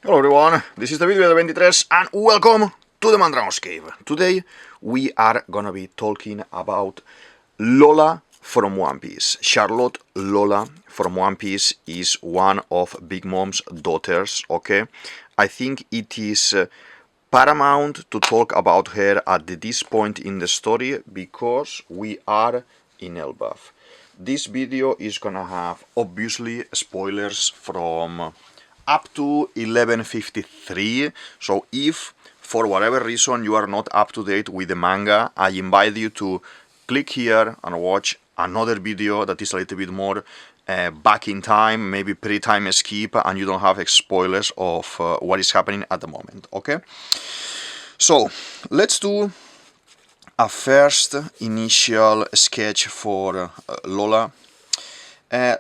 Hello everyone, this is DavidViadel23 and welcome to the Mandrago's Cave. Today we are gonna be talking about Lola from One Piece. Charlotte Lola from One Piece is one of Big Mom's daughters, okay? I think it is paramount to talk about her at this point in the story because we are in Elbaf. This video is gonna have obviously spoilers from up to 1153, so if for whatever reason you are not up to date with the manga, I invite you to click here and watch another video that is a little bit more back in time, maybe pre-time skip, and you don't have spoilers of what is happening at the moment, okay? So let's do a first initial sketch for Lola.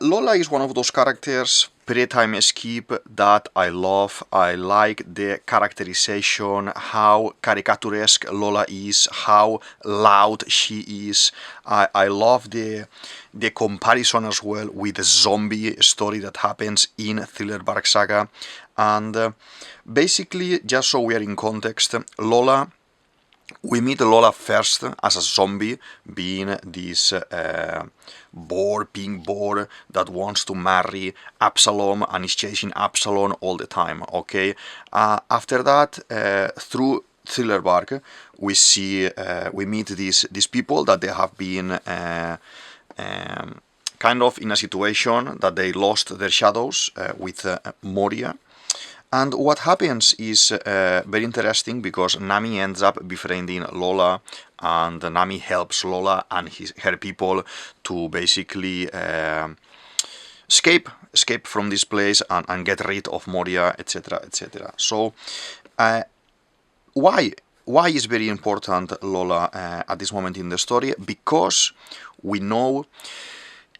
Lola is one of those characters, pre-time skip, that I love. I like the characterization, how caricaturesque Lola is, how loud she is. I love the comparison as well with the zombie story that happens in Thriller Bark Saga. And basically, just so we are in context, we meet Lola first as a zombie, being this pink boar that wants to marry Absalom and is chasing Absalom all the time, okay? After that, through Thriller Bark, we meet these people that they have been kind of in a situation that they lost their shadows with Moria. And what happens is very interesting because Nami ends up befriending Lola, and Nami helps Lola and her people to basically escape from this place and get rid of Moria, etc., etc. So why is very important Lola at this moment in the story? Because we know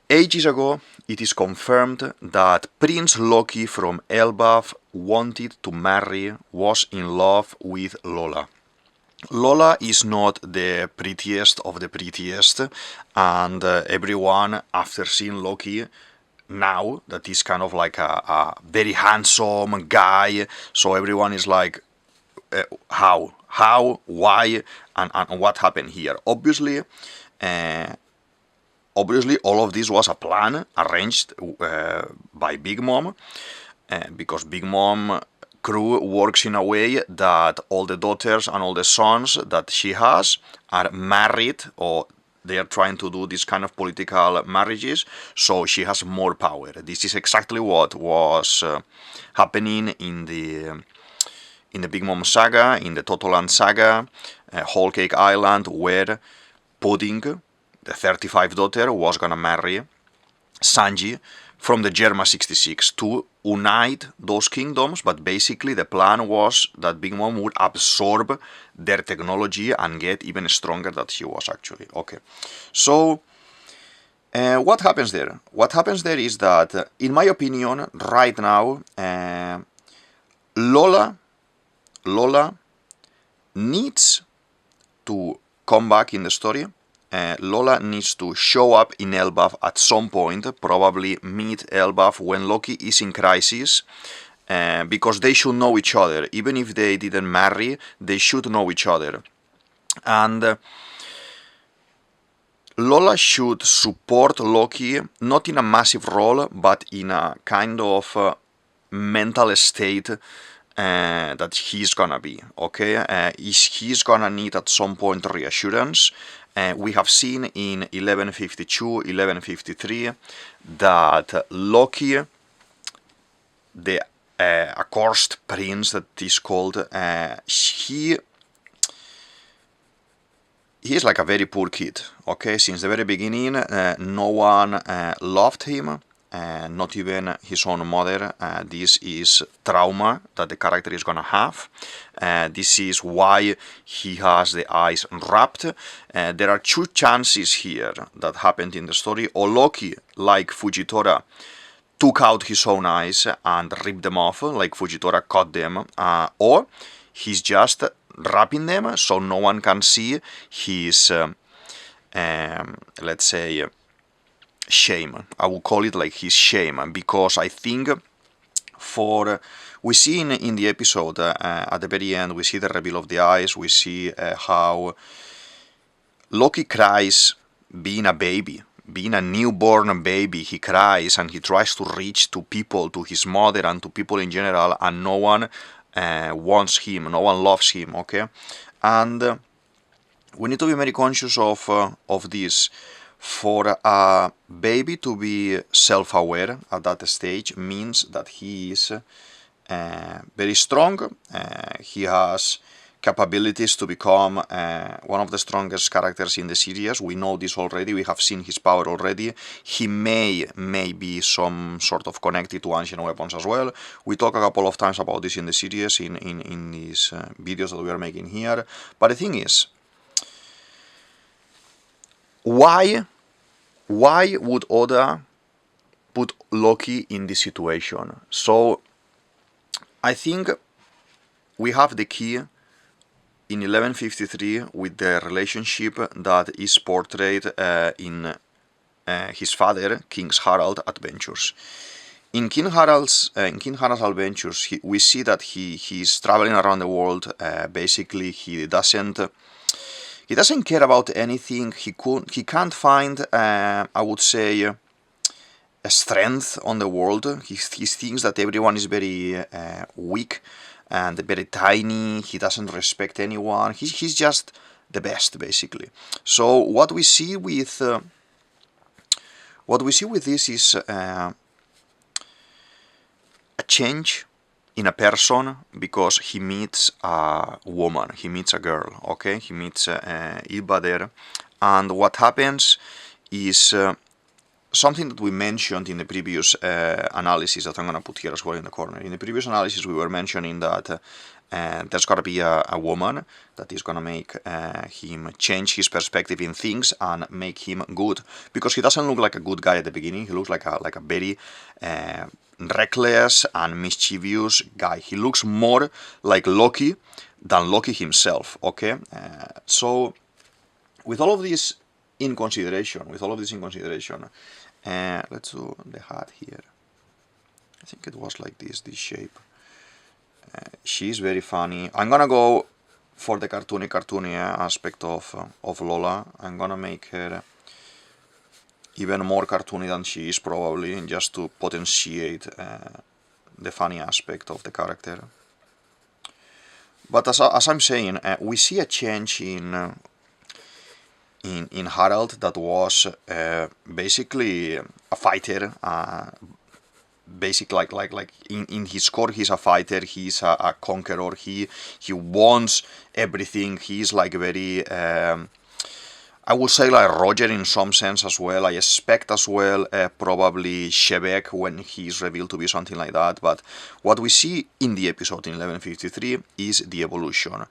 ages ago it is confirmed that Prince Loki from Elbaf wanted to marry, was in love with Lola. Lola is not the prettiest of the prettiest, and everyone, after seeing Loki, now that he's kind of like a very handsome guy, so everyone is like, how, why, and what happened here? Obviously, all of this was a plan arranged by Big Mom, because Big Mom crew works in a way that all the daughters and all the sons that she has are married, or they are trying to do this kind of political marriages, so she has more power. This is exactly what was happening in the Big Mom saga, in the Totoland saga, Whole Cake Island, where Pudding, the 35 daughter, was gonna marry Sanji from the Germa 66 to unite those kingdoms, but basically the plan was that Big Mom would absorb their technology and get even stronger than she was actually. Okay, so what happens there? What happens there is that, in my opinion, right now, Lola needs to come back in the story. Lola needs to show up in Elbaf at some point, probably meet Elbaf when Loki is in crisis, because they should know each other. Even if they didn't marry, they should know each other. And Lola should support Loki, not in a massive role, but in a kind of mental state that he's gonna be, okay? He's gonna need at some point reassurance. We have seen in 1152, 1153 that Loki, the accursed prince that is called, he is like a very poor kid, okay? Since the very beginning, no one loved him. Not even his own mother. This is trauma that the character is gonna have. This is why he has the eyes wrapped. There are two chances here that happened in the story. Or Loki, like Fujitora, took out his own eyes and ripped them off, like Fujitora cut them, or he's just wrapping them so no one can see his, let's say, shame. I will call it like his shame, because I think for we see in the episode at the very end, we see the reveal of the eyes. We see how Loki cries being a baby, being a newborn baby. He cries and he tries to reach to people, to his mother and to people in general, and no one wants him, no one loves him, okay? And we need to be very conscious of this. For a baby to be self-aware at that stage means that he is very strong. He has capabilities to become one of the strongest characters in the series. We know this already. We have seen his power already. He may be some sort of connected to ancient weapons as well. We talk a couple of times about this in the series, in these videos that we are making here. But the thing is, why would Oda put Loki in this situation? So I think we have the key in 1153 with the relationship that is portrayed in his father, King Harald's adventures. In King Harald's adventures, we see that he's traveling around the world. Basically, he doesn't care about anything. He can't find, I would say, a strength on the world. He thinks that everyone is very weak and very tiny. He doesn't respect anyone. He's just the best, basically. So what we see with this is a change in a person, because he meets a woman, he meets a girl, okay? He meets Elbaf there, and what happens is something that we mentioned in the previous analysis that I'm going to put here as well in the corner. In the previous analysis we were mentioning that there's got to be a woman that is going to make him change his perspective in things and make him good, because he doesn't look like a good guy at the beginning. He looks like a very reckless and mischievous guy. He looks more like Loki than Loki himself, okay? So with all of this in consideration, let's do the hat here. I think it was like this shape. She's very funny. I'm gonna go for the cartoony aspect of Lola. I'm gonna make her even more cartoony than she is, probably, just to potentiate the funny aspect of the character. But as I'm saying, we see a change in Harald that was basically a fighter. Basic like in his core, he's a fighter. He's a conqueror. He wants everything. He's like very. I would say like Roger in some sense as well. I expect as well probably Shebek when he's revealed to be something like that. But what we see in the episode in 1153 is the evolution.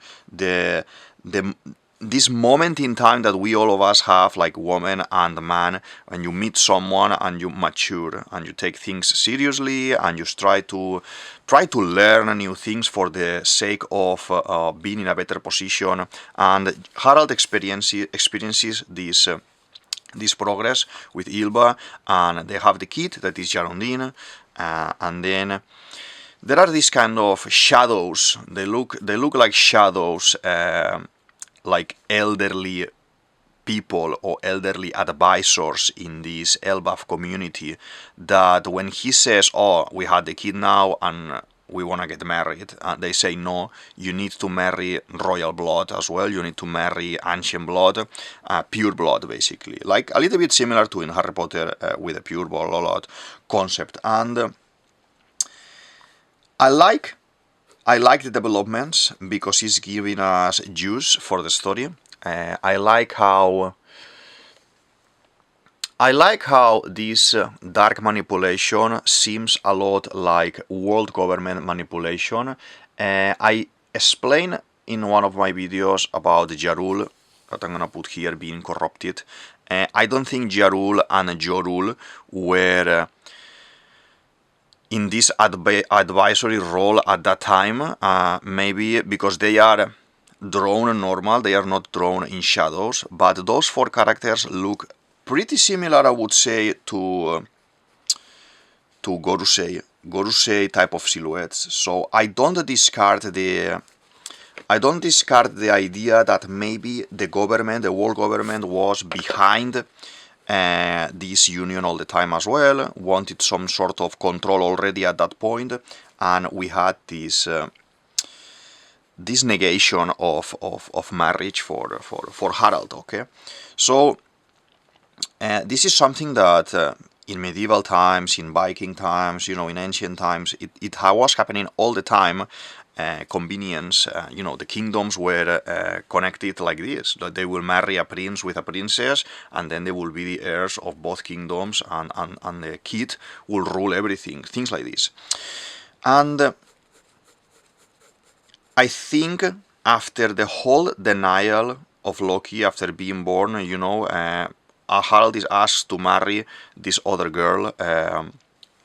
This moment in time that we all of us have, like woman and man, when you meet someone and you mature and you take things seriously and you try to learn new things for the sake of being in a better position. And Harald experiences this progress with Elbaf, and they have the kid that is Jarondine, and then there are these kind of shadows. They look like shadows. Like elderly people or elderly advisors in this Elbaf community, that when he says, oh, we had the kid now and we want to get married, they say, no, you need to marry royal blood as well, you need to marry ancient blood, pure blood, basically. Like a little bit similar to in Harry Potter with the pure blood concept. And I like the developments because it's giving us juice for the story. I like how this dark manipulation seems a lot like world government manipulation. I explained in one of my videos about Jarul, that I'm gonna put here, being corrupted. I don't think Jarul and Jorul were in this advisory role at that time, maybe because they are drawn normal, they are not drawn in shadows, but those four characters look pretty similar, I would say, to Gorosei. Gorusei type of silhouettes. So I don't discard the idea that maybe the government, the world government, was behind this union all the time as well, wanted some sort of control already at that point, and we had this this negation of marriage for Harald. Okay, so this is something that in medieval times, in Viking times, you know, in ancient times, it was happening all the time. Convenience, you know, the kingdoms were connected like this, that they will marry a prince with a princess, and then they will be the heirs of both kingdoms, and the kid will rule everything, things like this. And I think after the whole denial of Loki after being born, you know, Harald is asked to marry this other girl,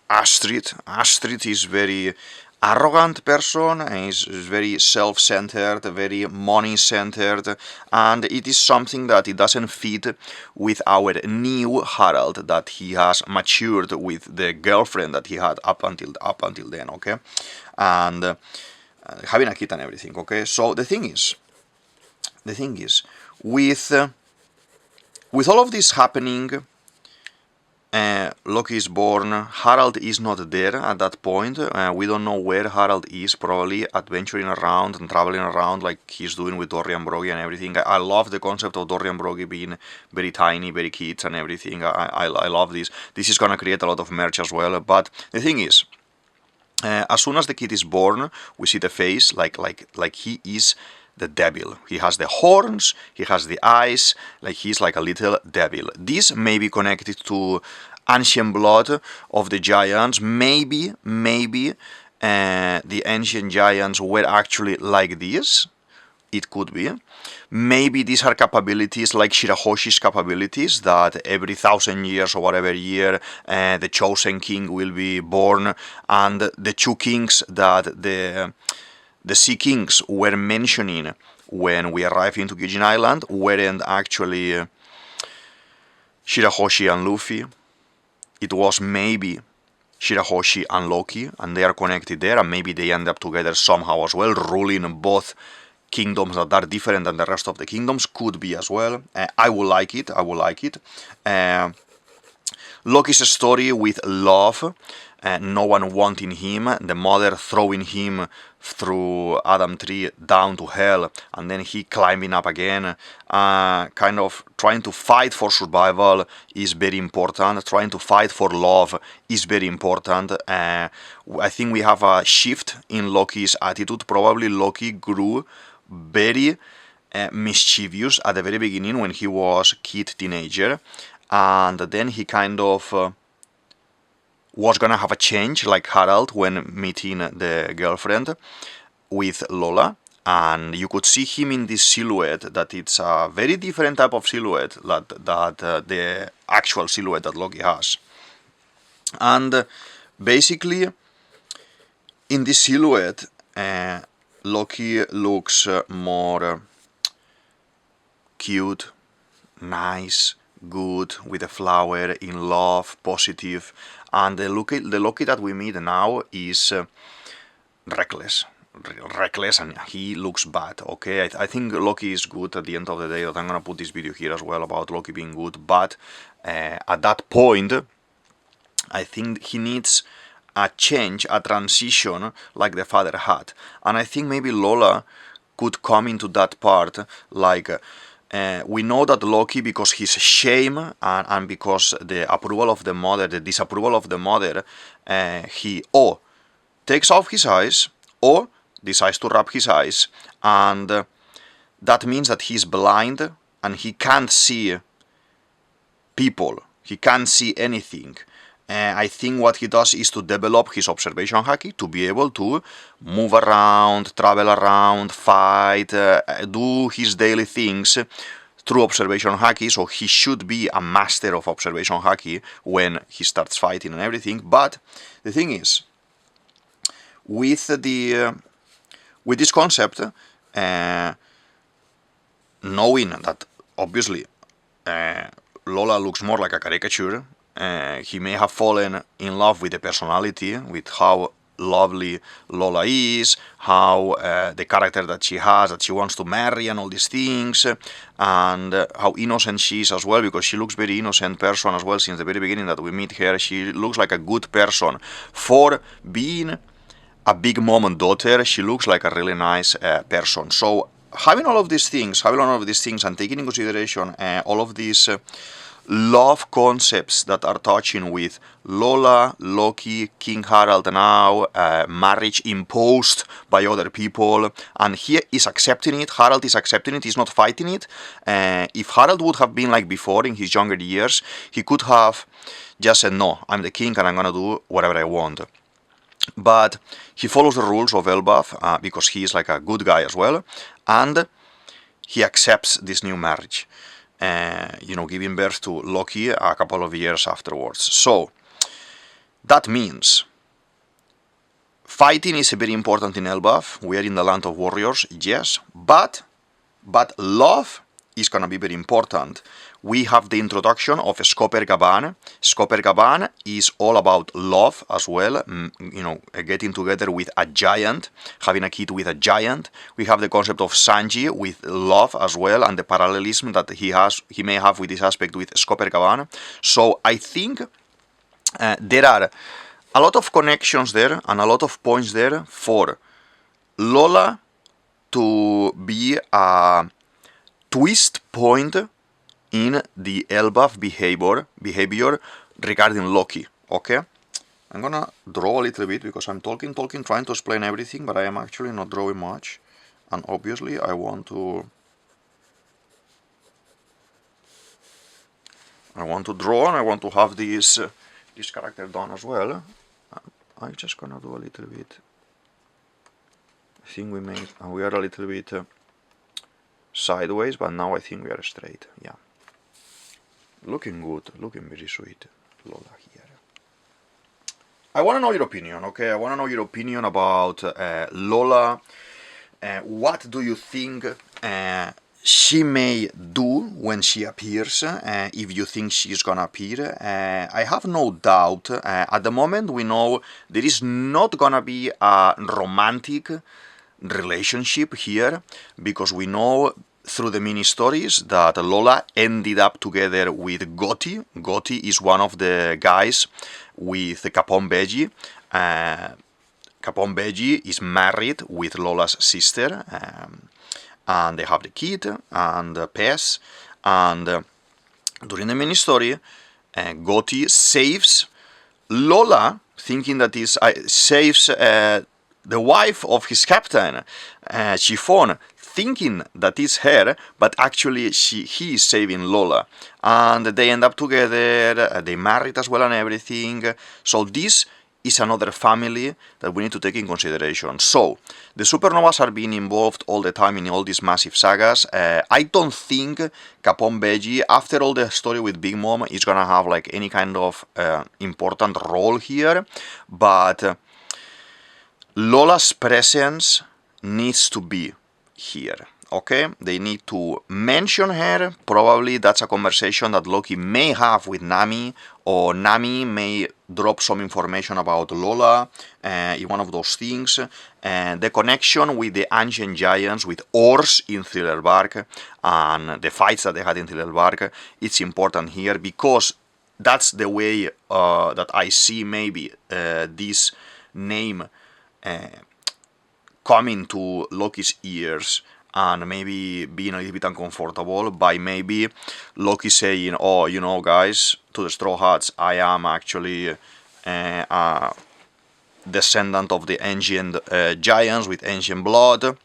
Astrid. Astrid is very arrogant person, and is very self-centered, very money-centered, and it is something that it doesn't fit with our new Harald, that he has matured with the girlfriend that he had up until then, okay, and having a kid and everything, okay. So the thing is, with all of this happening, Loki is born, Harald is not there at that point, we don't know where Harald is, probably adventuring around and traveling around like he's doing with Dorian Broggy and everything. I love the concept of Dorian Broggy being very tiny, very kids and everything. I love this. This is gonna create a lot of merch as well, but the thing is, as soon as the kid is born, we see the face like he is the devil. He has the horns, he has the eyes, like he's like a little devil. This may be connected to ancient blood of the giants. Maybe the ancient giants were actually like this. It could be. Maybe these are capabilities like Shirahoshi's capabilities, that every 1,000 years or whatever year the chosen king will be born, and the two kings that the Sea Kings were mentioning when we arrived into Gyojin Island weren't actually Shirahoshi and Luffy. It was maybe Shirahoshi and Loki, and they are connected there, and maybe they end up together somehow as well, ruling both kingdoms that are different than the rest of the kingdoms. Could be as well. I would like it. Loki's story with love, no one wanting him, the mother throwing him through Adam Tree down to hell, and then he climbing up again, kind of trying to fight for survival is very important, trying to fight for love is very important. I think we have a shift in Loki's attitude. Probably Loki grew very mischievous at the very beginning when he was kid teenager, and then he kind of was gonna have a change like Harald when meeting the girlfriend with Lola, and you could see him in this silhouette, that it's a very different type of silhouette that the actual silhouette that Loki has. And basically in this silhouette Loki looks more cute, nice, good, with a flower, in love, positive, and the Loki that we meet now is reckless, and he looks bad, okay? I think Loki is good at the end of the day, that I'm gonna put this video here as well about Loki being good, but at that point I think he needs a change, a transition like the father had, and I think maybe Lola could come into that part, like we know that Loki, because his shame and because the approval of the mother, the disapproval of the mother, he takes off his eyes or decides to wrap his eyes, and that means that he's blind and he can't see people, he can't see anything. I think what he does is to develop his observation haki to be able to move around, travel around, fight, do his daily things through observation haki. So he should be a master of observation haki when he starts fighting and everything. But the thing is, with this concept, knowing that obviously Lola looks more like a caricature, he may have fallen in love with the personality, with how lovely Lola is, how the character that she has, that she wants to marry and all these things, and how innocent she is as well, because she looks very innocent person as well since the very beginning that we meet her. She looks like a good person. For being a big mom and daughter, she looks like a really nice person. So having all of these things, and taking in consideration all of these love concepts that are touching with Lola, Loki, King Harald now, marriage imposed by other people, and he is accepting it. Harald is accepting it, he's not fighting it. If Harald would have been like before in his younger years, he could have just said, no, I'm the king and I'm gonna do whatever I want. But he follows the rules of Elbaf because he is like a good guy as well, and he accepts this new marriage. Giving birth to Loki a couple of years afterwards. So that means fighting is very important in Elbaf. We are in the land of warriors, yes, but love is gonna be very important. We have the introduction of Skopergaban. Skopergaban is all about love as well, getting together with a giant, having a kid with a giant. We have the concept of Sanji with love as well, and the parallelism that he may have with this aspect with Skopergaban. So I think there are a lot of connections there and a lot of points there for Lola to be a twist point in the Elbaf behavior regarding Loki, okay? I'm gonna draw a little bit because I'm talking, trying to explain everything, but I am actually not drawing much. And obviously I want to draw, and I want to have this character done as well. I'm just gonna do a little bit. I think we are a little bit sideways, but now I think we are straight, yeah. Looking good, looking very sweet, Lola here. I want to know your opinion, okay? I want to know your opinion about Lola. What do you think she may do when she appears, if you think she's gonna appear? I have no doubt. At the moment, we know there is not gonna be a romantic relationship here, because we know through the mini stories that Lola ended up together with Goti. Goti is one of the guys with Capon Veggie. Capon Veggie is married with Lola's sister, and they have the kid and Pes. And during the mini story, Goti saves Lola, thinking that saves the wife of his captain, Chiffon, thinking that it's her, but actually he is saving Lola. And they end up together, they married as well and everything. So this is another family that we need to take in consideration. So, the supernovas are being involved all the time in all these massive sagas. I don't think Capon Veggie, after all the story with Big Mom, is gonna have like any kind of important role here, but Lola's presence needs to be here, okay? They need to mention her. Probably that's a conversation that Loki may have with Nami, or Nami may drop some information about Lola in one of those things. And the connection with the ancient giants, with Ors in Thriller Bark, and the fights that they had in Thriller Bark, it's important here, because that's the way that I see maybe this name coming to Loki's ears, and maybe being a little bit uncomfortable by maybe Loki saying, oh, guys, to the Straw Hats, I am actually a descendant of the ancient giants with ancient blood.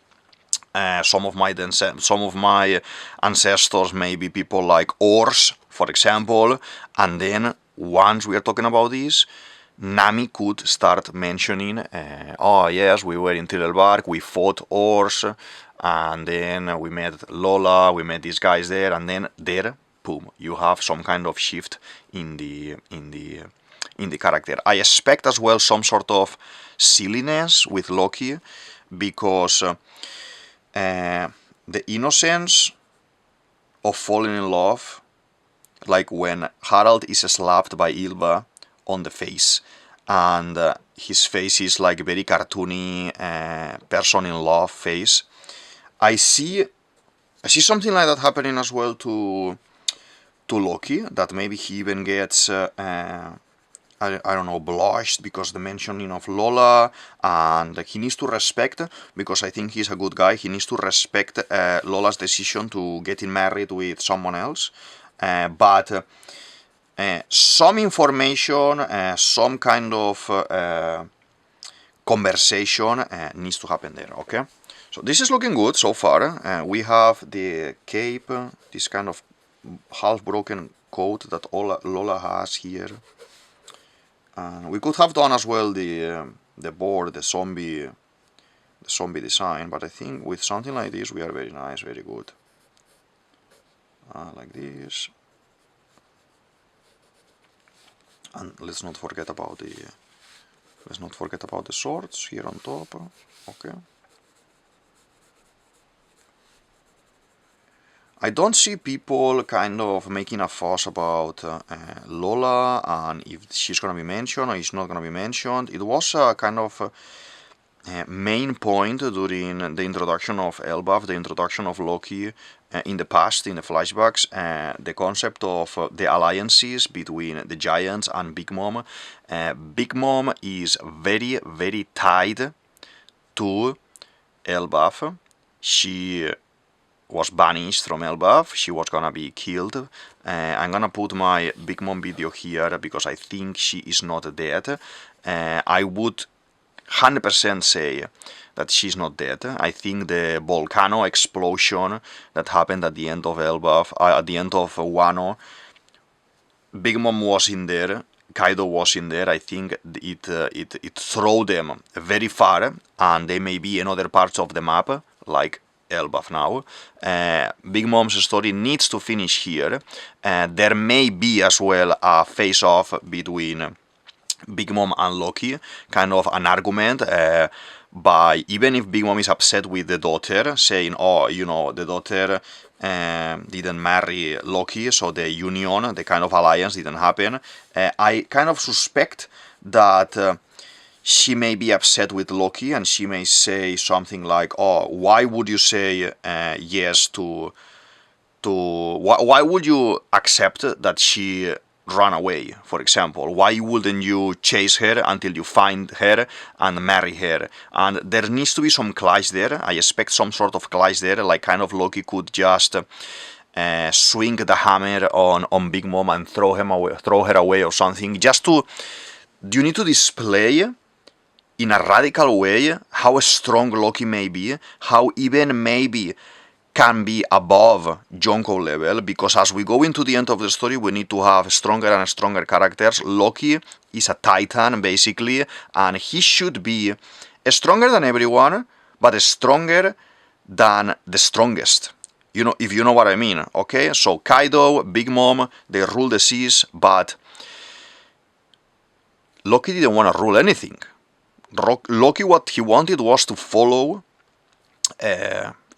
Some of my ancestors may be people like Ors, for example, and then once we are talking about this, Nami could start mentioning, oh yes, we were in Thriller Bark, we fought Ors, and then we met Lola, we met these guys there, and then there, boom, you have some kind of shift in the character. I expect as well some sort of silliness with Loki, because the innocence of falling in love like when Harald is slapped by Elbaf on the face, and his face is like very cartoony, person in love face. I see something like that happening as well to Loki, that maybe he even gets I don't know, blushed because the mentioning of Lola, and he needs to respect, because I think he's a good guy, he needs to respect Lola's decision to getting married with someone else, but some information, some kind of conversation needs to happen there, okay? So this is looking good so far. We have the cape, this kind of half-broken coat that Lola has here. We could have done as well the board, the zombie design, but I think with something like this we are very nice, very good. Like this. And let's not forget about the swords here on top. Okay. I don't see people kind of making a fuss about Lola and if she's gonna be mentioned or she's not gonna be mentioned. It was a kind of main point during the introduction of Elbaf, the introduction of Loki in the past, in the flashbacks, the concept of the alliances between the Giants and Big Mom. Big Mom is very, very tied to Elbaf. She was banished from Elbaf, she was gonna be killed. I'm gonna put my Big Mom video here because I think she is not dead. I would 100% say that she's not dead. I think the volcano explosion that happened at the end of Elbaf, at the end of Wano, Big Mom was in there, Kaido was in there. I think it threw them very far, and they may be in other parts of the map, like Elbaf now. Big Mom's story needs to finish here. There may be as well a face-off between Big Mom and Loki, kind of an argument, by even if Big Mom is upset with the daughter, saying, oh, you know, the daughter didn't marry Loki, so the union, the kind of alliance didn't happen. I kind of suspect that she may be upset with Loki, and she may say something like, oh, why would you say yes to why would you accept that she run away, for example? Why wouldn't you chase her until you find her and marry her? And there needs to be some clash there. I expect some sort of clash there, like kind of Loki could just swing the hammer on Big Mom and throw her away or something, just to, you need to display in a radical way how strong Loki may be, how even maybe can be above Jonko level, because as we go into the end of the story, we need to have stronger and stronger characters. Loki is a titan, basically, and he should be stronger than everyone, but stronger than the strongest. You know, if you know what I mean, okay? So Kaido, Big Mom, they rule the seas, but Loki didn't want to rule anything. Loki, what he wanted was to follow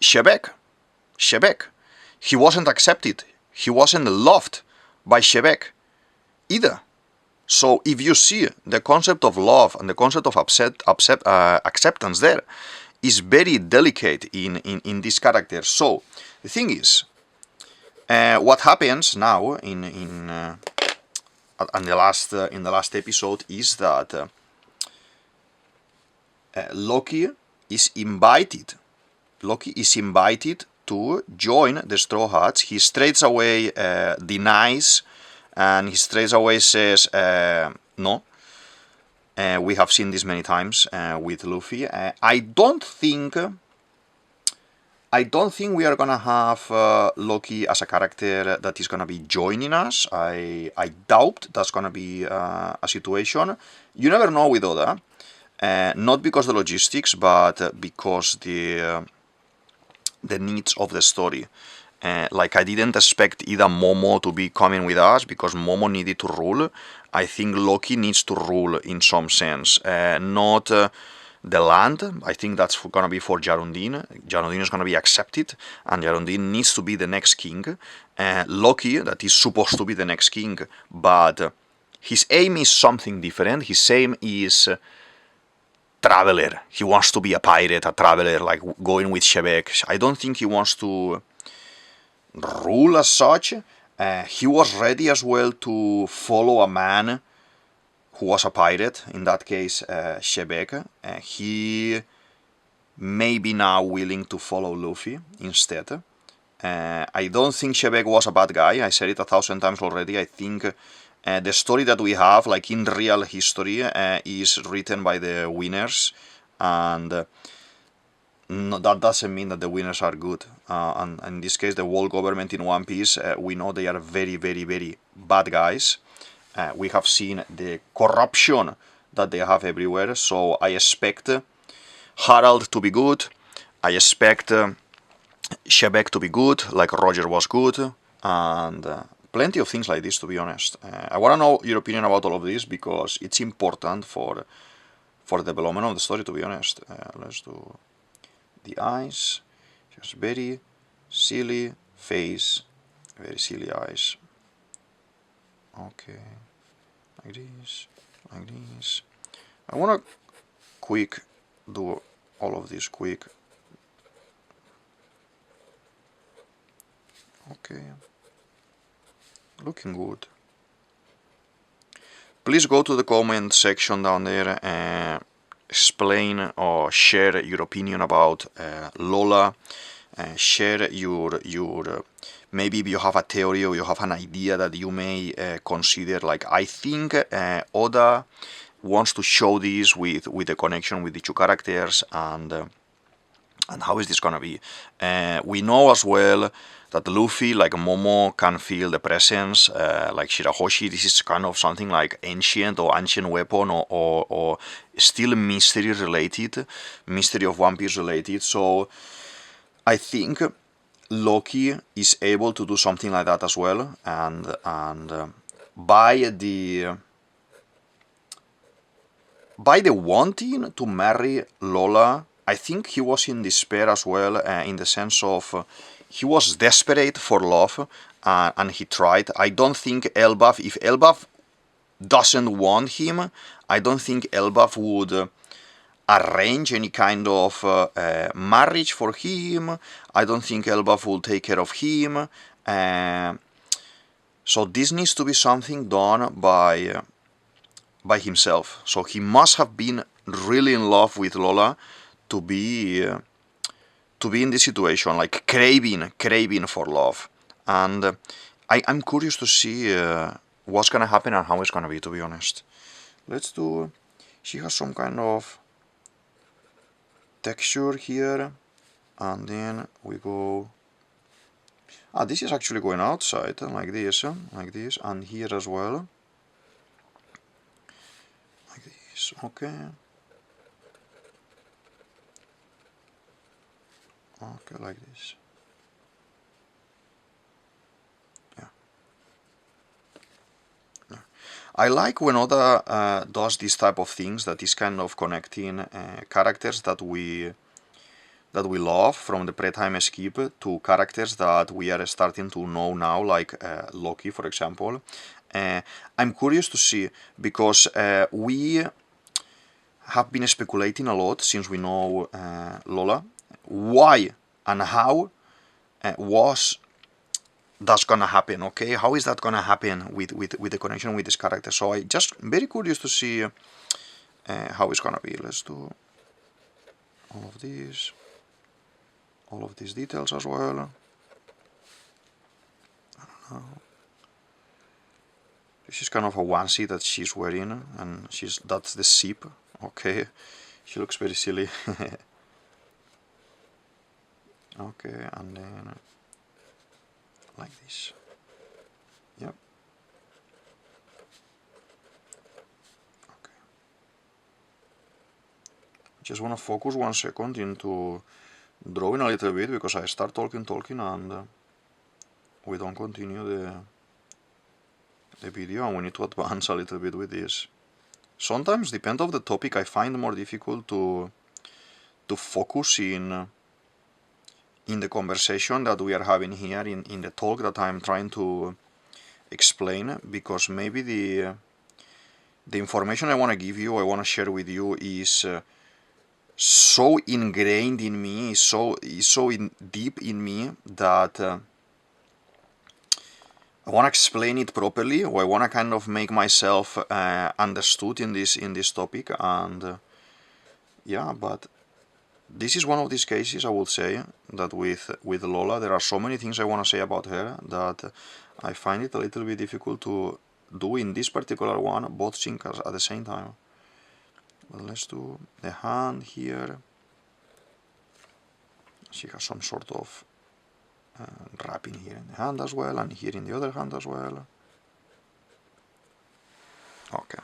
Shebek. He wasn't accepted. He wasn't loved by Shebek either. So if you see the concept of love and the concept of acceptance there is very delicate in this character. So the thing is, what happens now in the last episode is that Loki is invited to join the Straw Hats. He straight away denies, and he straight away says no. We have seen this many times with Luffy. I don't think we are gonna have Loki as a character that is gonna be joining us. I doubt that's gonna be a situation. You never know with Oda. Not because the logistics, but because the needs of the story. Like, I didn't expect either Momo to be coming with us because Momo needed to rule. I think Loki needs to rule in some sense. Not the land. I think that's gonna be for Jarundin. Jarundin is gonna be accepted, and Jarundin needs to be the next king. Loki, that is supposed to be the next king, but his aim is something different. His aim is traveler. He wants to be a pirate, a traveler, like going with Shebek. I don't think he wants to rule as such. He was ready as well to follow a man who was a pirate, in that case Shebek. He may be now willing to follow Luffy instead. I don't think Shebek was a bad guy. I said it 1,000 times already. I think the story that we have, like in real history, is written by the winners, and no, that doesn't mean that the winners are good. And in this case, the world government in One Piece, we know they are very, very, very bad guys. We have seen the corruption that they have everywhere, so I expect Harald to be good. I expect Shebek to be good, like Roger was good, and plenty of things like this, to be honest. I want to know your opinion about all of this, because it's important for the development of the story, to be honest. Let's do the eyes, just very silly face, very silly eyes. Okay, like this, like this. I want to quick do all of this quick. Okay, looking good. Please go to the comment section down there and explain or share your opinion about Lola. Share your maybe if you have a theory or you have an idea that you may consider. Like, I think Oda wants to show this with the connection with the two characters, and how is this gonna be? We know as well that Luffy, like Momo, can feel the presence, like Shirahoshi. This is kind of something like ancient weapon, or still mystery related, mystery of One Piece related. So I think Loki is able to do something like that as well, and by the wanting to marry Lola, I think he was in despair as well, in the sense of he was desperate for love, and he tried. I don't think Elbaf, if Elbaf doesn't want him, I don't think Elbaf would arrange any kind of marriage for him. I don't think Elbaf will take care of him. So this needs to be something done by himself. So he must have been really in love with Lola to be in this situation, like craving for love. And I'm curious to see what's gonna happen and how it's gonna be, to be honest. Let's do, she has some kind of texture here, and then we go, this is actually going outside, like this, and here as well, like this. Okay, like this. I like when Oda does this type of things, that is kind of connecting characters that we love from the pre-time skip to characters that we are starting to know now, like Loki, for example. I'm curious to see, because we have been speculating a lot since we know Lola, why and how was that's gonna happen. Okay, how is that gonna happen with the connection with this character? So I just very curious to see how it's gonna be. Let's do all of these details as well. I don't know. This is kind of a onesie that she's wearing, and that's the zip. Okay, she looks very silly. Okay, and then like this. Yep. Okay. Just want to focus 1 second into drawing a little bit, because I start talking and we don't continue the video, and we need to advance a little bit with this. sometimes, depending on the topic, I find more difficult to focus in the conversation that we are having here, in the talk that I'm trying to explain, because maybe the information I want to give you, I want to share with you, is so ingrained in me, is so deep in me, that I want to explain it properly, or I want to kind of make myself understood in this topic. And yeah, but this is one of these cases, I would say, that with Lola, there are so many things I want to say about her that I find it a little bit difficult to do in this particular one, both things at the same time. But let's do the hand here. She has some sort of wrapping here in the hand as well, and here in the other hand as well. Okay.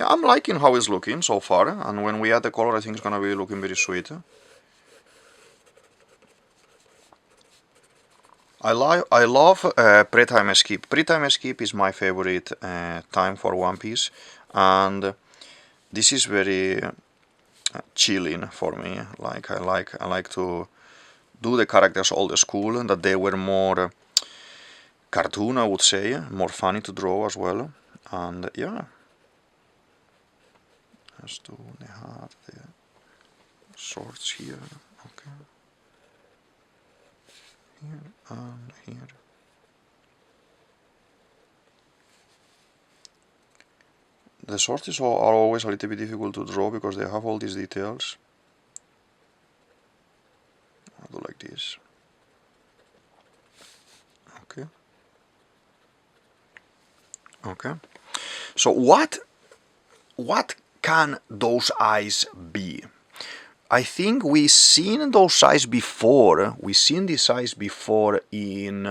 Yeah, I'm liking how it's looking so far, and when we add the color, I think it's gonna be looking very sweet. I love pre-time skip. Pre-time skip is my favorite time for One Piece, and this is very chilling for me. Like I like to do the characters old school, that they were more cartoon, I would say, more funny to draw as well. And yeah, let's do the heart, the swords here. Okay, here and here. The swords are always a little bit difficult to draw because they have all these details. I'll do like this. Okay. Okay. So what can those eyes be? I think we've seen those eyes before. We've seen these eyes before in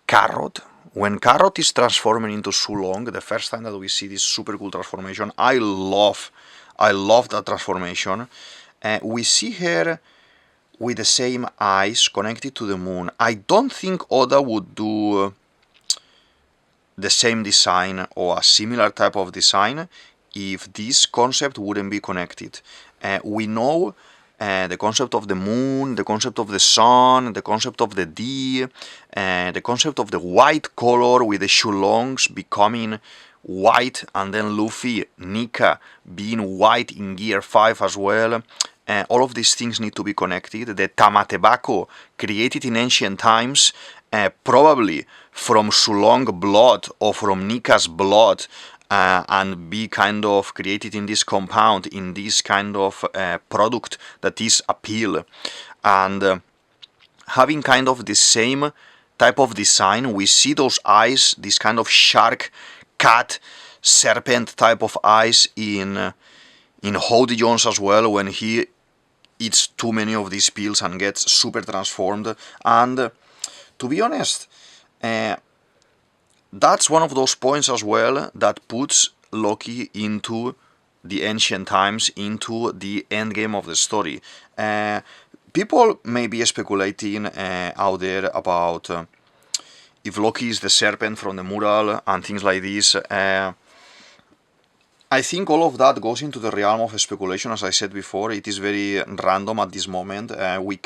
Carrot. When Carrot is transforming into Sulong, the first time that we see this super cool transformation, I love that transformation. We see her with the same eyes connected to the moon. I don't think Oda would do the same design or a similar type of design if this concept wouldn't be connected. We know the concept of the moon, the concept of the sun, the concept of the D, the concept of the white color with the Shulongs becoming white, and then Luffy, Nika being white in Gear 5 as well. All of these things need to be connected. The Tamatebako, created in ancient times, probably from Sulong blood or from Nika's blood, and be kind of created in this compound, in this kind of product that is a pill. And having kind of the same type of design, we see those eyes, this kind of shark, cat, serpent type of eyes in Hody Jones as well, when he eats too many of these pills and gets super transformed. And to be honest, that's one of those points as well that puts Loki into the ancient times, into the end game of the story. People may be speculating out there about if Loki is the serpent from the mural and things like this. I think all of that goes into the realm of speculation. As I said before, it is very random at this moment. We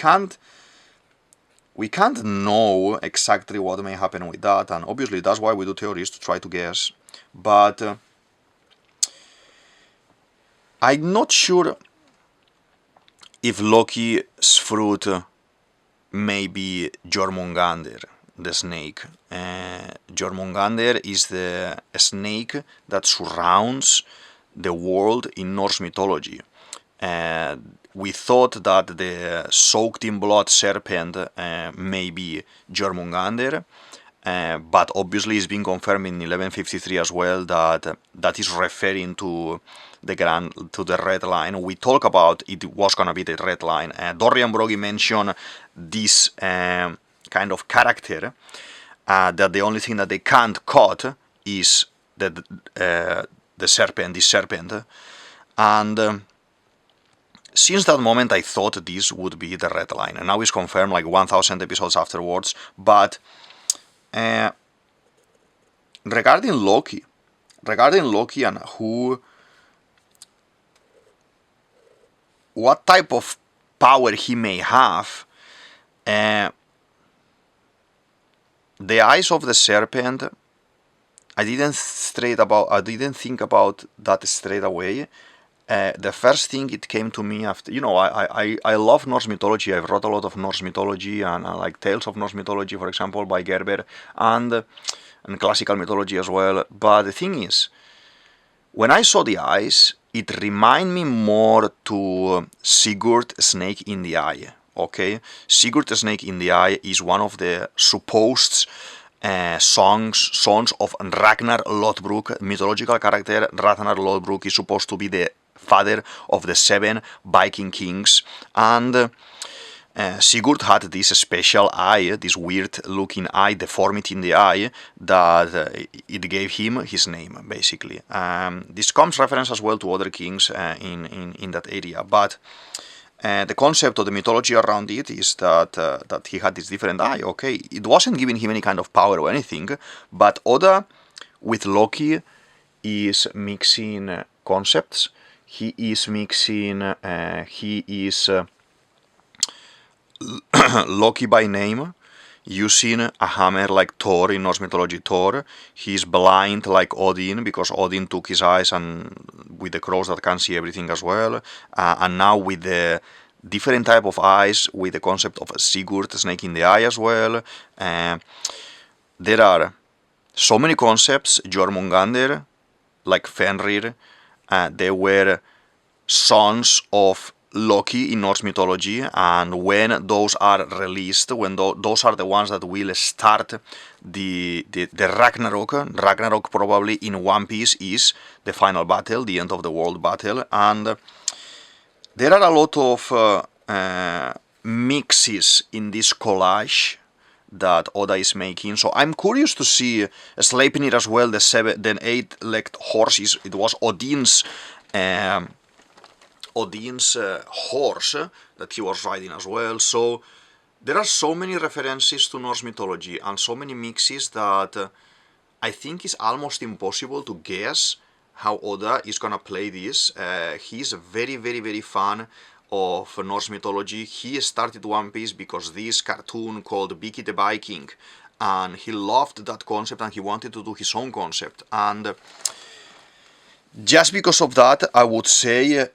can't know exactly what may happen with that, and obviously that's why we do theories, to try to guess. But I'm not sure if Loki's fruit may be Jormungandr, the snake. Jormungandr is the snake that surrounds the world in Norse mythology. We thought that the soaked in blood serpent may be Jormungandr, but obviously it's been confirmed in 1153 as well that is referring to the red line. We talk about it was gonna be the red line. Dorian Broggy mentioned this kind of character, that the only thing that they can't cut is the serpent, this serpent, and since that moment I thought this would be the red line, and now it's confirmed like 1000 episodes afterwards. But regarding Loki, regarding Loki and what type of power he may have, the eyes of the serpent, I didn't think about that straight away. The first thing it came to me after, I love Norse mythology. I've wrote a lot of Norse mythology and like Tales of Norse Mythology, for example, by Gerber, and classical mythology as well. But the thing is, when I saw the eyes, it reminded me more to Sigurd Snake in the Eye. Okay, Sigurd Snake in the Eye is one of the supposed sons of Ragnar Lothbrok, mythological character. Ragnar Lothbrok is supposed to be the father of the 7 Viking kings, and Sigurd had this special eye, this weird-looking eye, deformity in the eye, that it gave him his name, basically. This comes reference as well to other kings in that area, but the concept of the mythology around it is that he had this different eye. Okay, it wasn't giving him any kind of power or anything, but Oda with Loki is mixing concepts. He is mixing. He is Loki by name, using a hammer like Thor in Norse mythology. Thor. He's blind like Odin, because Odin took his eyes and with the crows that can see everything as well. And now with the different type of eyes, with the concept of a Sigurd Snake in the Eye as well. There are so many concepts. Jormungandr, like Fenrir, they were sons of Loki in Norse mythology, and when those are released, when those are the ones that will start the Ragnarok. Ragnarok probably in One Piece is the final battle, the end of the world battle, and there are a lot of mixes in this collage that Oda is making. So I'm curious to see Sleipnir as well, the 8-legged horse. It was Odin's horse that he was riding as well. So there are so many references to Norse mythology and so many mixes that I think it's almost impossible to guess how Oda is gonna play this. He's a very, very, very fan of Norse mythology. He started One Piece because this cartoon called Vicky the Viking, and he loved that concept and he wanted to do his own concept. And just because of that, I would say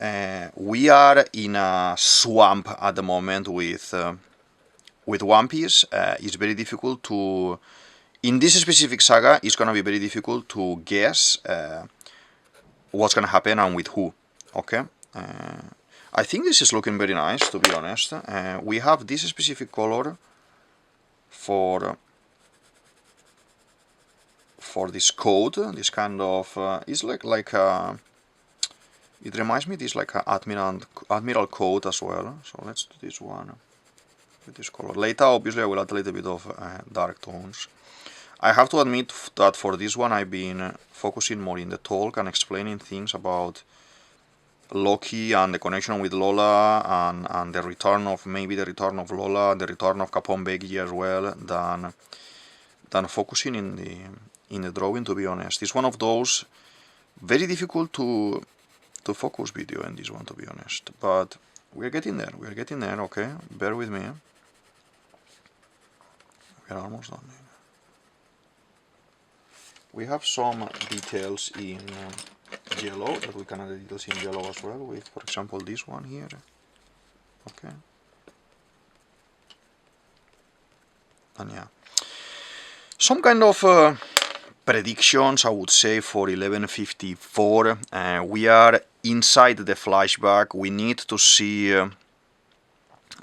we are in a swamp at the moment with One Piece. It's very difficult to, in this specific saga, it's gonna be very difficult to guess what's gonna happen and with who. Okay, I think this is looking very nice, to be honest. We have this specific color for this coat, this kind of it's like it reminds me this like a admiral coat as well. So let's do this one with this color. Later, obviously, I will add a little bit of dark tones. I have to admit that for this one, I've been focusing more in the talk and explaining things about Loki and the connection with Lola and the return of Lola and the return of Capone Beggy as well than focusing in the drawing, to be honest. It's one of those very difficult to focus video in this one, to be honest. But we're getting there, okay? Bear with me. We're almost done. We have some details in yellow, that we can add the details in yellow as well, with, for example, this one here. Okay. And yeah. Some kind of predictions, I would say, for 1154. We are inside the flashback. We need to see a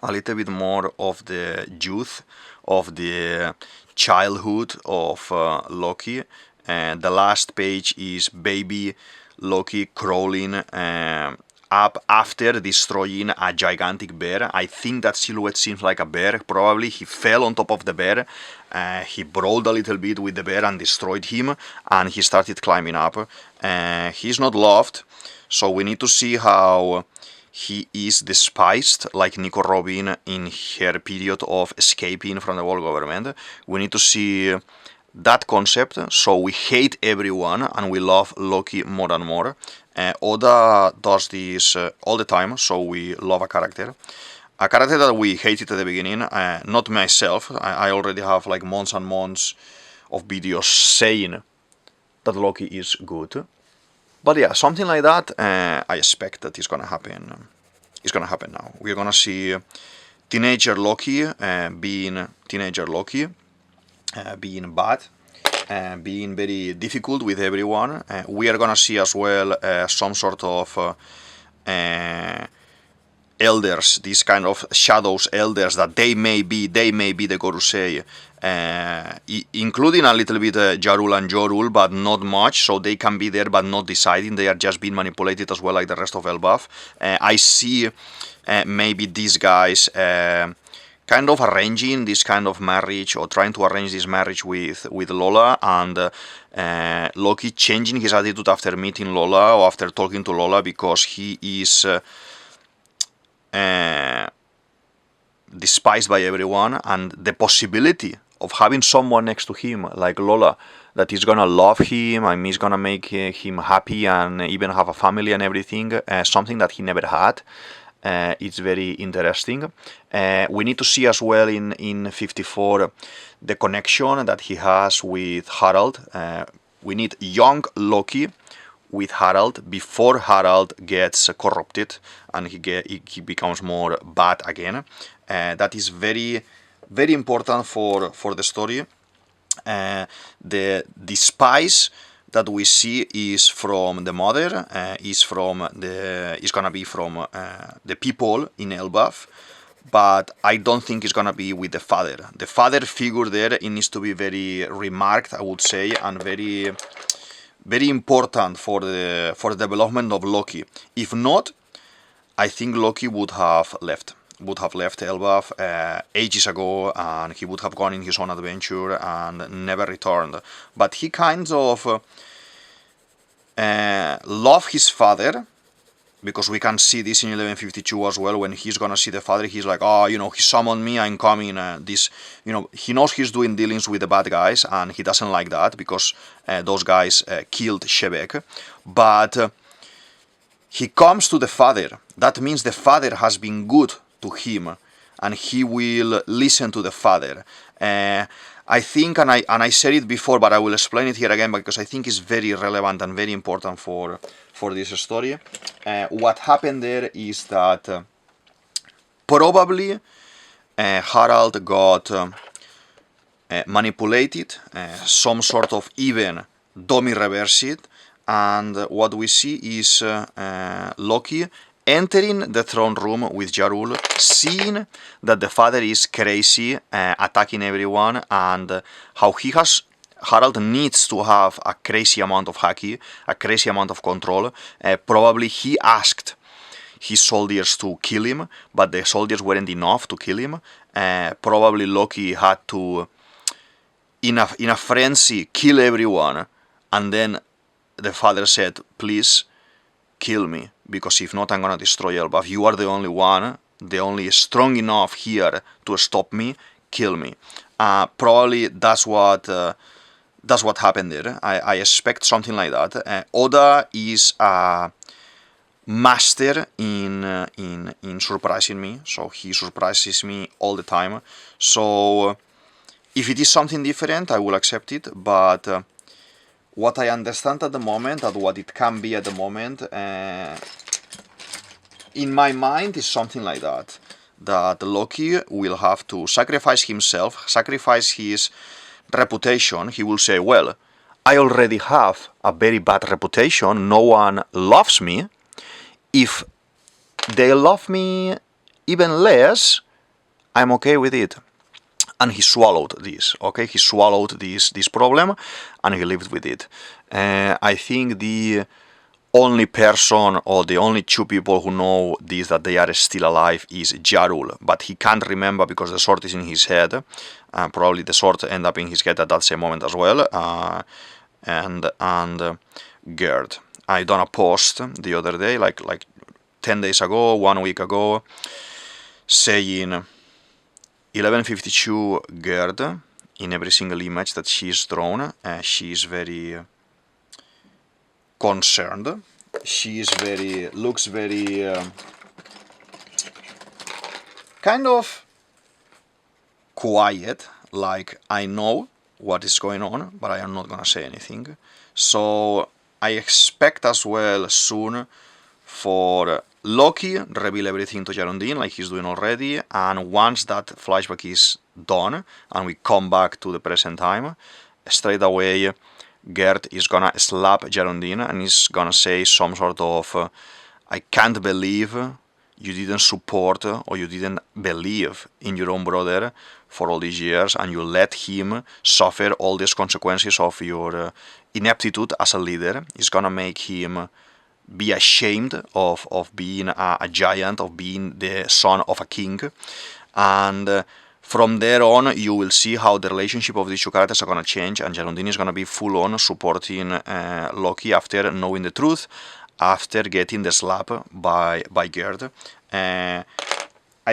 little bit more of the youth, of the childhood of Loki. The last page is baby Loki crawling up after destroying a gigantic bear. I think that silhouette seems like a bear. Probably he fell on top of the bear. He brawled a little bit with the bear and destroyed him, and he started climbing up. He's not loved, so we need to see how he is despised, like Nico Robin in her period of escaping from the world government. We need to see that concept, so we hate everyone and we love Loki more and more. Oda does this all the time, so we love a character that we hated at the beginning. Not myself, I already have like months and months of videos saying that Loki is good. But yeah, something like that, I expect that is gonna happen. It's gonna happen now. We're gonna see teenager Loki being teenager Loki, being bad, being very difficult with everyone. We are gonna see as well some sort of elders, these kind of shadows elders that they may be the Gorusei, including a little bit Jarul and Jorul, but not much, so they can be there but not deciding, they are just being manipulated as well like the rest of Elbaf. I see maybe these guys kind of arranging this kind of marriage, or trying to arrange this marriage with Lola, and Loki changing his attitude after meeting Lola or after talking to Lola, because he is despised by everyone, and the possibility of having someone next to him like Lola that is gonna love him and is gonna make him happy and even have a family and everything, something that he never had. It's very interesting. We need to see as well in 54 the connection that he has with Harald. We need young Loki with Harald before Harald gets corrupted and he becomes more bad again. That is very, very important for the story. The despise that we see is from the mother, is gonna be from the people in Elbaf, but I don't think it's gonna be with the father. The father figure there, it needs to be very remarked, I would say, and very, very important for the development of Loki. If not, I think Loki would have left Elbaf ages ago, and he would have gone in his own adventure and never returned. But he kind of loved his father, because we can see this in 1152 as well. When he's gonna see the father, he's like, oh, you know, he summoned me, I'm coming. He knows he's doing dealings with the bad guys, and he doesn't like that, because those guys killed Shebek. But he comes to the father. That means the father has been good to him, and he will listen to the father. I think, and I said it before, but I will explain it here again, because I think it's very relevant and very important for this story. What happened there is that probably Harald got manipulated, some sort of even dummy reversed, and what we see is Loki entering the throne room with Jarul, seeing that the father is crazy, attacking everyone, and how Harald needs to have a crazy amount of haki, a crazy amount of control. Probably he asked his soldiers to kill him, but the soldiers weren't enough to kill him. Probably Loki had to, in a frenzy, kill everyone, and then the father said, please kill me, because if not, I'm gonna destroy Elbaf. You are the only one, the only strong enough here to stop me. Kill me. Probably that's what happened there. I expect something like that. Oda is a master in surprising me, so he surprises me all the time. So if it is something different, I will accept it, but what I understand at the moment, and what it can be at the moment, in my mind is something like that. That Loki will have to sacrifice himself, sacrifice his reputation. He will say, well, I already have a very bad reputation, no one loves me. If they love me even less, I'm okay with it. And he swallowed this, okay? He swallowed this problem, and he lived with it. I think the only person, or the only two people who know this, that they are still alive, is Jarul. But he can't remember, because the sword is in his head. Probably the sword ended up in his head at that same moment as well. And Gerd. I done a post the other day, like 10 days ago, 1 week ago, saying 1152 Gerd in every single image that she's drawn. She's very concerned. Looks very kind of quiet, like I know what is going on, but I am not gonna say anything. So I expect as well soon for Loki reveal everything to Geraldine like he's doing already, and once that flashback is done and we come back to the present time, straight away Gert is gonna slap Geraldine and he's gonna say some sort of I can't believe you didn't support or you didn't believe in your own brother for all these years and you let him suffer all these consequences of your ineptitude as a leader. It's gonna make him be ashamed of being a giant, of being the son of a king. And from there on, you will see how the relationship of these two characters are going to change, and Geraldine is going to be full-on supporting Loki after knowing the truth, after getting the slap by Gerd. I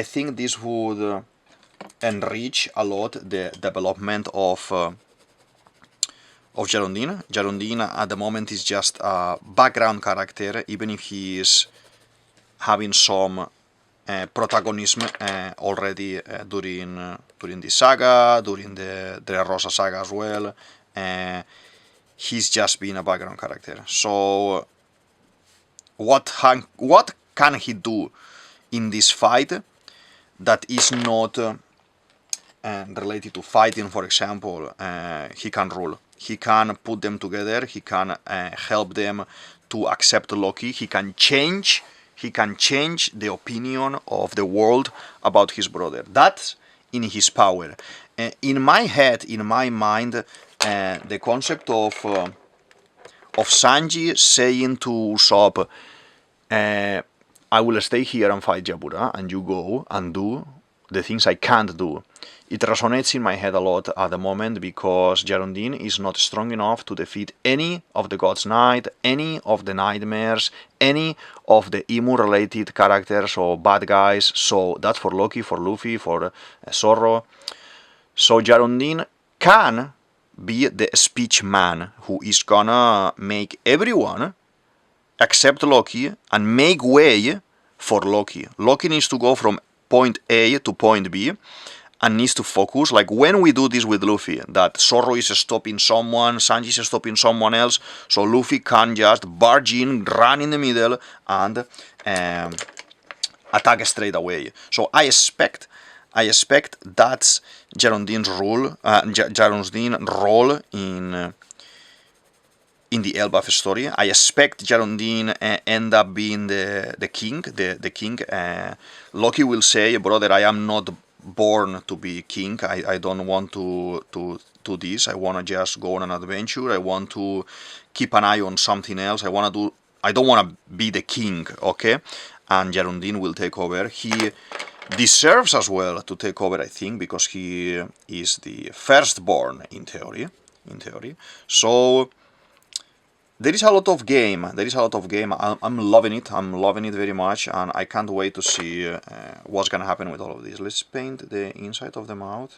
think this would enrich a lot the development of Geraldine. Geraldine at the moment is just a background character, even if he is having some protagonism already during the saga, during the Rosa saga as well. He's just been a background character. So what can he do in this fight that is not related to fighting? For example, he can rule. He can put them together. He can help them to accept Loki. He can change the opinion of the world about his brother. That's in his power. In my head, in my mind, the concept of Sanji saying to Usopp, I will stay here and fight Jabura, and you go and do the things I can't do. It resonates in my head a lot at the moment because Geraldine is not strong enough to defeat any of the God's Knight, any of the Nightmares, any of the Emu-related characters or bad guys. So that's for Loki, for Luffy, for Zorro. So Geraldine can be the speech man who is gonna make everyone accept Loki and make way for Loki. Loki needs to go from point A to point B and needs to focus, like when we do this with Luffy, that Zorro is stopping someone, Sanji is stopping someone else, so Luffy can just barge in, run in the middle, and attack straight away. So I expect that's Geraldine's role in the Elbaf story. I expect Geraldine end up being the king. The king. Loki will say, brother, I am not born to be king. I don't want to do this. I want to just go on an adventure. I want to keep an eye on something else. I don't want to be the king, okay? And Geraldine will take over. He deserves as well to take over, I think, because he is the firstborn in theory. So there is a lot of game. I'm loving it. I'm loving it very much, and I can't wait to see what's gonna happen with all of this. Let's paint the inside of the mouth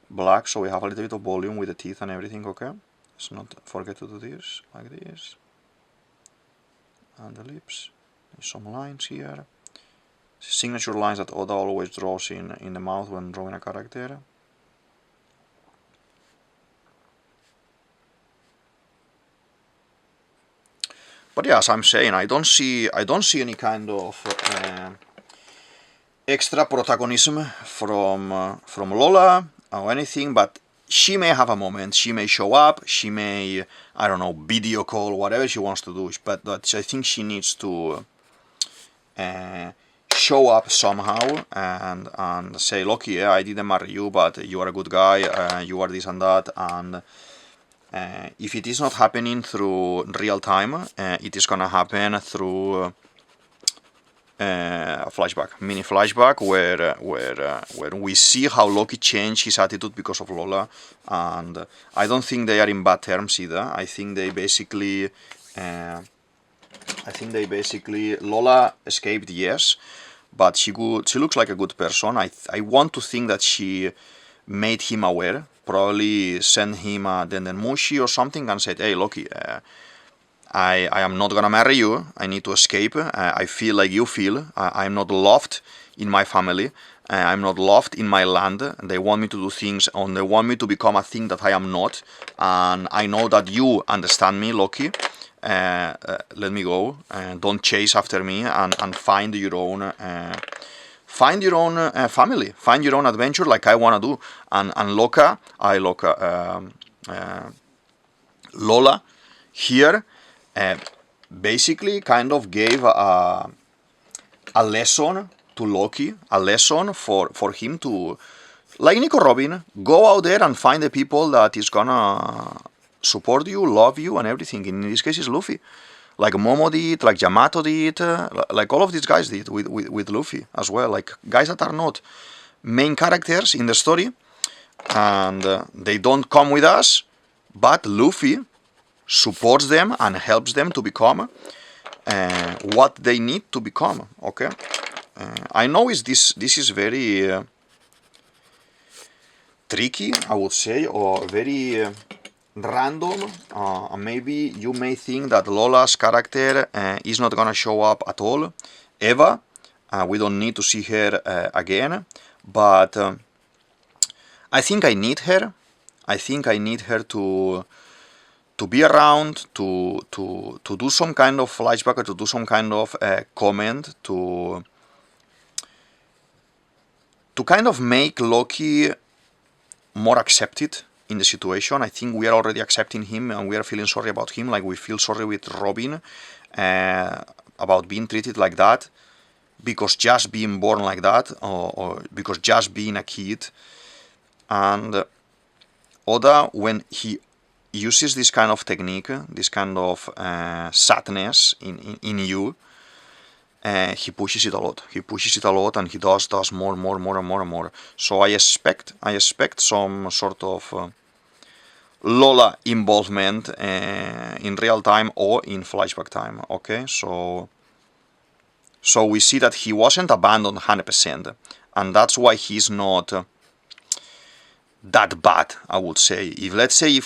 black, so we have a little bit of volume with the teeth and everything. Okay, let's not forget to do this like this, and the lips. There's some lines here. Signature lines that Oda always draws in the mouth when drawing a character. But yeah, as I'm saying, I don't see any kind of extra protagonism from Lola or anything. But she may have a moment. She may show up. She may, I don't know, video call, whatever she wants to do. But I think she needs to show up somehow and say, Loki, yeah, I didn't marry you, but you are a good guy. You are this and that, and if it is not happening through real time, it is gonna happen through a flashback, mini flashback, where we see how Loki changed his attitude because of Lola, and I don't think they are in bad terms either. I think they basically, Lola escaped, yes, but she looks like a good person. I want to think that she made him aware probably sent him a dendenmushi or something and said, hey Loki, I am not gonna marry you, I need to escape, I feel like you feel, I'm not loved in my family, I'm not loved in my land, they want me to do things, and they want me to become a thing that I am not, and I know that you understand me, Loki, let me go, don't chase after me, and find your own family, find your own adventure like I wanna do, and Lola here basically kind of gave a lesson to Loki, a lesson for him to, like Nico Robin, go out there and find the people that is gonna support you, love you, and everything. In this case, it's Luffy. Like Momo did, like Yamato did, like all of these guys did with Luffy as well. Like guys that are not main characters in the story, and they don't come with us, but Luffy supports them and helps them to become what they need to become. Okay, I know this is very tricky, I would say, or very random. Maybe you may think that Lola's character is not gonna show up at all, ever. We don't need to see her again, but I think I need her. I think I need her to be around, to do some kind of flashback, or to do some kind of comment, to kind of make Loki more accepted in the situation. I think we are already accepting him, and we are feeling sorry about him, like we feel sorry with Robin about being treated like that, because just being born like that, or because just being a kid. And Oda, when he uses this kind of technique, this kind of sadness in you, he pushes it a lot. He pushes it a lot, and he does more and more. So I expect some sort of Lola involvement in real time or in flashback time. Okay, so we see that he wasn't abandoned 100%, and that's why he's not that bad, I would say. If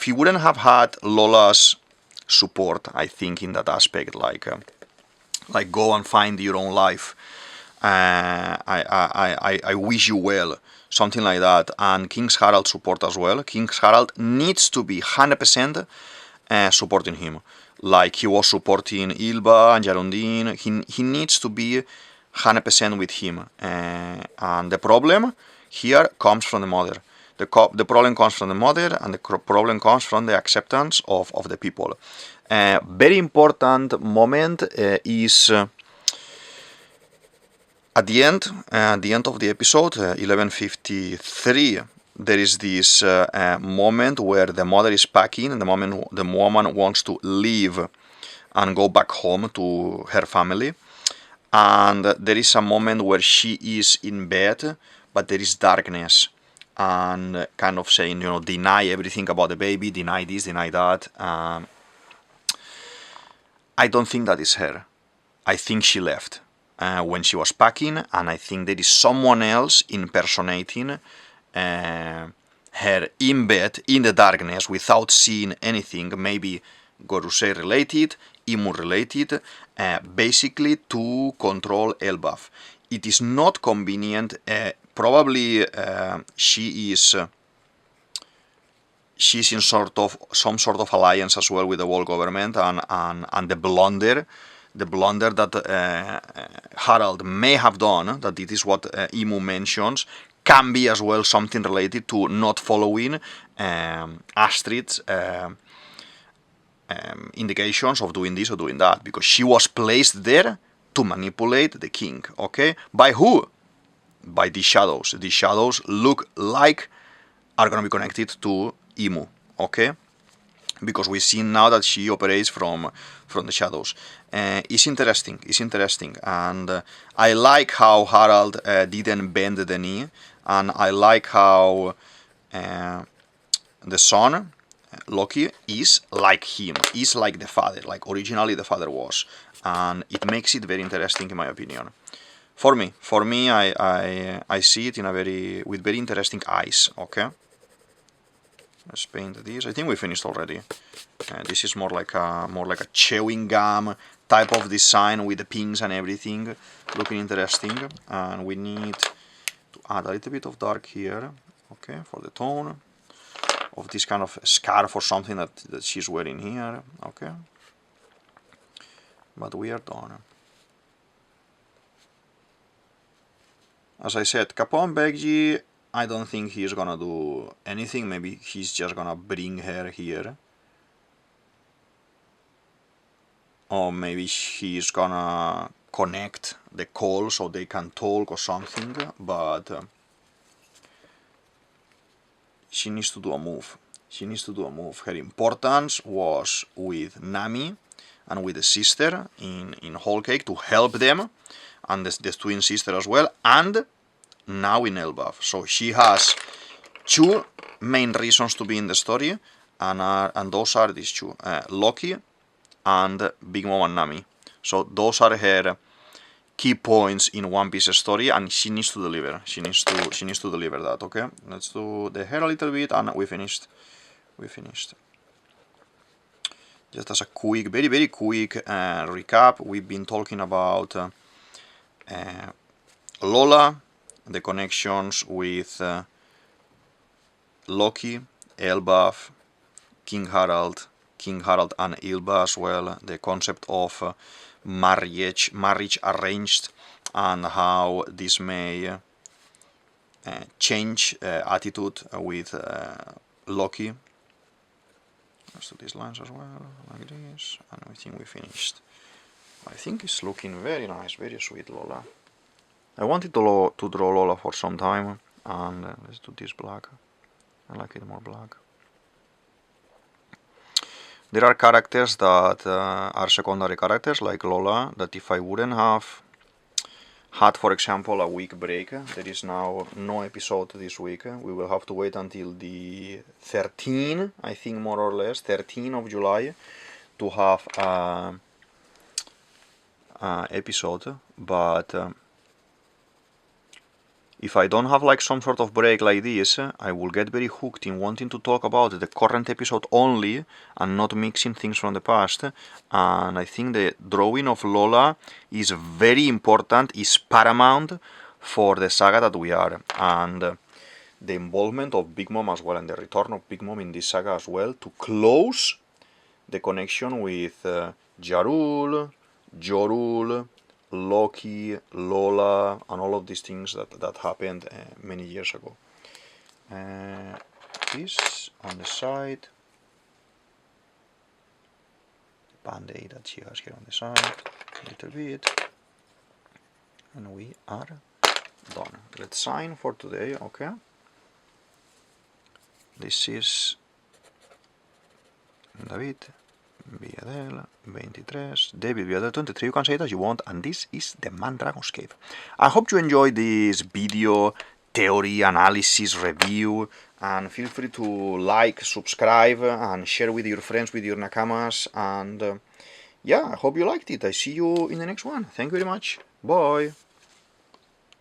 he wouldn't have had Lola's support, I think, in that aspect, like go and find your own life, I wish you well, something like that, and King's Harald support as well. King's Harald needs to be 100% supporting him, like he was supporting Ilba and Jarundin. He needs to be 100% with him, and the problem here comes from the mother. The problem comes from the mother, and the problem comes from the acceptance of the people. Very important moment is at the end of the episode, 1153. There is this moment where the mother is packing, and the woman wants to leave and go back home to her family. And there is a moment where she is in bed, but there is darkness, and kind of saying, deny everything about the baby, deny this, deny that. I don't think that is her. I think she left when she was packing, and I think there is someone else impersonating her in bed, in the darkness, without seeing anything, maybe Gorosei related, Imu related, basically to control Elbaf. It is not convenient. Probably she's in some sort of alliance as well with the world government, and the blunder that Harald may have done, that it is what Imu mentions, can be as well something related to not following Astrid's indications of doing this or doing that, because she was placed there to manipulate the king. Okay, by who? By these shadows. These shadows look like are gonna be connected to Imu. Okay, because we see now that she operates from the shadows. It's interesting, and I like how Harald didn't bend the knee, and I like how the son, Loki, is like him, is like the father, like originally the father was, and it makes it very interesting in my opinion. For me, I see it in with very interesting eyes. Okay, let's paint this. I think we finished already. This is more like a chewing gum type of design with the pinks and everything, looking interesting. And we need to add a little bit of dark here. Okay, for the tone of this kind of scarf or something that she's wearing here. Okay, but we are done. As I said, Capone Begji, I don't think he's gonna do anything. Maybe he's just gonna bring her here. Or maybe he's gonna connect the call so they can talk or something. But she needs to do a move. She needs to do a move. Her importance was with Nami and with the sister in Whole Cake to help them, and the twin sister as well, and now in Elbaf. So she has two main reasons to be in the story, and those are these two, Loki and Big Mom and Nami. So those are her key points in One Piece story, and she needs to deliver. She needs to deliver that. Okay, let's do the hair a little bit, and we finished. Just as a quick, very quick recap, we've been talking about Lola, the connections with Loki, Elbaf, King Harald and Elbaf as well, the concept of marriage arranged, and how this may change attitude with Loki. Let's do these lines as well, like this, and I think we finished. I think it's looking very nice, very sweet, Lola. I wanted to draw Lola for some time, and let's do this black. I like it more black. There are characters that are secondary characters, like Lola, that if I wouldn't have had, for example, a week break, there is now no episode this week. We will have to wait until the 13th, I think, more or less, 13th of July, to have an episode. But if I don't have like some sort of break like this, I will get very hooked in wanting to talk about the current episode only and not mixing things from the past. And I think the drawing of Lola is very important, is paramount for the saga that we are. And the involvement of Big Mom as well, and the return of Big Mom in this saga as well, to close the connection with Jarul, Jorul, Loki, Lola, and all of these things that happened many years ago. This on the side, the band-aid that she has here on the side, a little bit, and we are done. Let's sign for today, okay? This is DavidViadel23, DavidViadel23, you can say it as you want, and this is the Mandragon's Cave. I hope you enjoyed this video, theory, analysis, review, and feel free to like, subscribe, and share with your friends, with your nakamas, and yeah, I hope you liked it. I see you in the next one. Thank you very much. Bye.